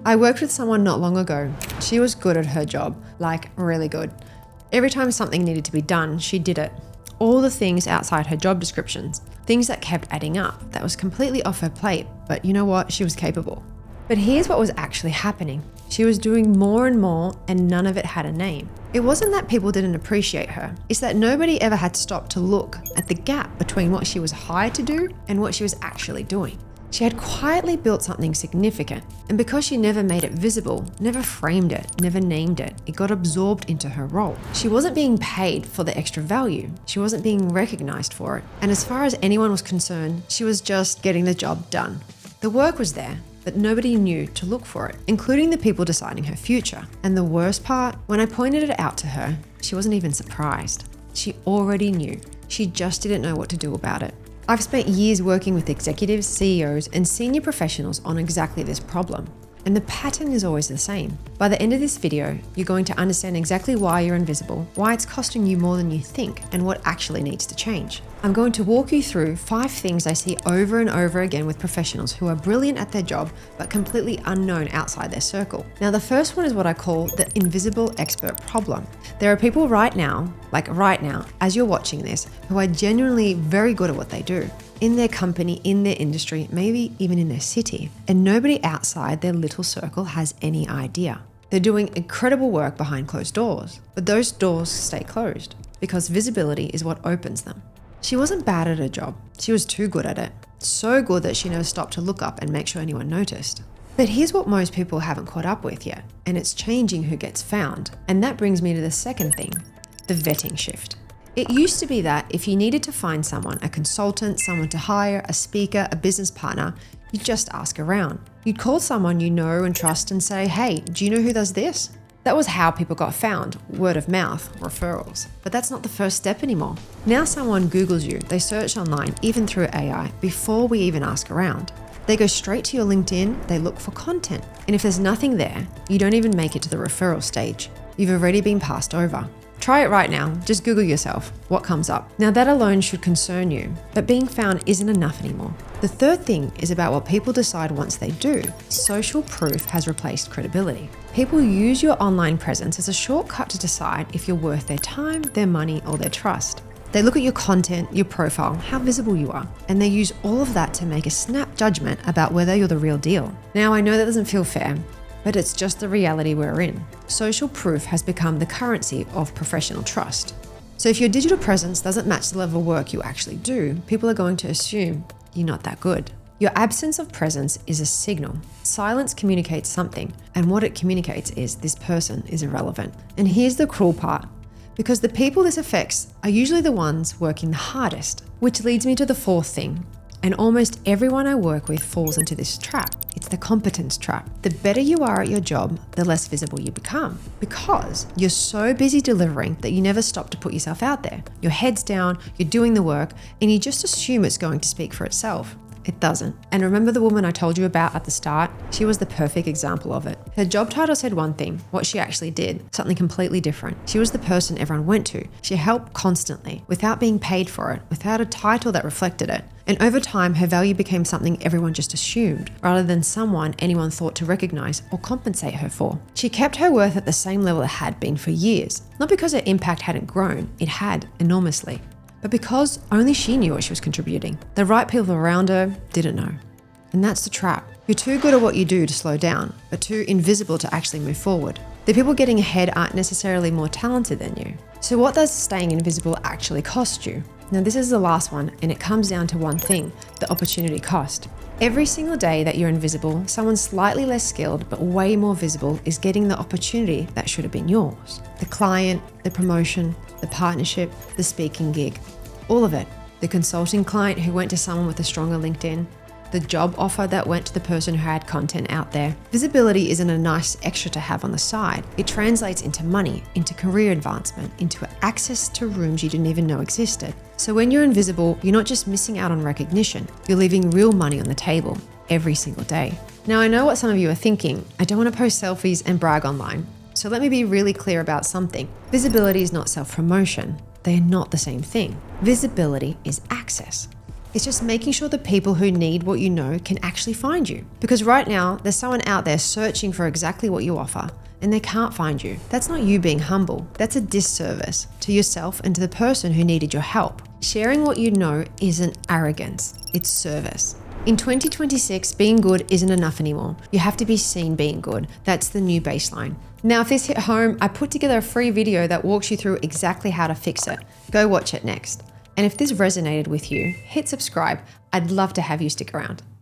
I worked with someone not long ago. She was good at her job, like really good. Every time something needed to be done, she did it. All the things outside her job descriptions, things that kept adding up, that was completely off her plate, but you know what? She was capable. But here's what was actually happening. She was doing more and more, and none of it had a name. It wasn't that people didn't appreciate her. It's that nobody ever had to stop to look at the gap between what she was hired to do and what she was actually doing. She had quietly built something significant, and because she never made it visible, never framed it, never named it, it got absorbed into her role. She wasn't being paid for the extra value. She wasn't being recognized for it. And as far as anyone was concerned, she was just getting the job done. The work was there, but nobody knew to look for it, including the people deciding her future. And the worst part, when I pointed it out to her, she wasn't even surprised. She already knew. She just didn't know what to do about it. I've spent years working with executives, CEOs, and senior professionals on exactly this problem. And the pattern is always the same. By the end of this video, you're going to understand exactly why you're invisible, why it's costing you more than you think, and what actually needs to change. I'm going to walk you through 5 things I see over and over again with professionals who are brilliant at their job, but completely unknown outside their circle. Now, the first one is what I call the invisible expert problem. There are people right now, as you're watching this, who are genuinely very good at what they do. In their company, in their industry, maybe even in their city, and nobody outside their little circle has any idea. They're doing incredible work behind closed doors, but those doors stay closed because visibility is what opens them. She wasn't bad at her job. She was too good at it. So good that she never stopped to look up and make sure anyone noticed. But here's what most people haven't caught up with yet, and it's changing who gets found. And that brings me to the second thing, the vetting shift. It used to be that if you needed to find someone, a consultant, someone to hire, a speaker, a business partner, you'd just ask around. You'd call someone you know and trust and say, hey, do you know who does this? That was how people got found, word of mouth, referrals. But that's not the first step anymore. Now someone Googles you, they search online, even through AI, before we even ask around. They go straight to your LinkedIn, they look for content. And if there's nothing there, you don't even make it to the referral stage. You've already been passed over. Try it right now. Just Google yourself. What comes up? Now that alone should concern you, but being found isn't enough anymore. The third thing is about what people decide once they do. Social proof has replaced credibility. People use your online presence as a shortcut to decide if you're worth their time, their money, or their trust. They look at your content, your profile, how visible you are, and they use all of that to make a snap judgment about whether you're the real deal. Now I know that doesn't feel fair, but it's just the reality we're in. Social proof has become the currency of professional trust. So if your digital presence doesn't match the level of work you actually do, people are going to assume you're not that good. Your absence of presence is a signal. Silence communicates something, and what it communicates is this person is irrelevant. And here's the cruel part. Because the people this affects are usually the ones working the hardest, which leads me to the fourth thing. And almost everyone I work with falls into this trap. It's the competence trap. The better you are at your job, the less visible you become, because you're so busy delivering that you never stop to put yourself out there. Your head's down, you're doing the work, and you just assume it's going to speak for itself. It doesn't. And remember the woman I told you about at the start? She was the perfect example of it. Her job title said one thing, what she actually did, something completely different. She was the person everyone went to. She helped constantly, without being paid for it, without a title that reflected it. And over time, her value became something everyone just assumed, rather than someone anyone thought to recognize or compensate her for. She kept her worth at the same level it had been for years, not because her impact hadn't grown, it had enormously, but because only she knew what she was contributing. The right people around her didn't know. And that's the trap. You're too good at what you do to slow down, but too invisible to actually move forward. The people getting ahead aren't necessarily more talented than you. So what does staying invisible actually cost you? Now this is the last one, and it comes down to one thing, the opportunity cost. Every single day that you're invisible, someone slightly less skilled but way more visible is getting the opportunity that should have been yours. The client, the promotion, the partnership, the speaking gig, all of it. The consulting client who went to someone with a stronger LinkedIn, the job offer that went to the person who had content out there. Visibility isn't a nice extra to have on the side. It translates into money, into career advancement, into access to rooms you didn't even know existed. So when you're invisible, you're not just missing out on recognition, you're leaving real money on the table every single day. Now I know what some of you are thinking. I don't want to post selfies and brag online. So let me be really clear about something. Visibility is not self-promotion. They are not the same thing. Visibility is access. It's just making sure the people who need what you know can actually find you. Because right now, there's someone out there searching for exactly what you offer and they can't find you. That's not you being humble. That's a disservice to yourself and to the person who needed your help. Sharing what you know isn't arrogance, it's service. In 2026, being good isn't enough anymore. You have to be seen being good. That's the new baseline. Now, if this hit home, I put together a free video that walks you through exactly how to fix it. Go watch it next. And if this resonated with you, hit subscribe. I'd love to have you stick around.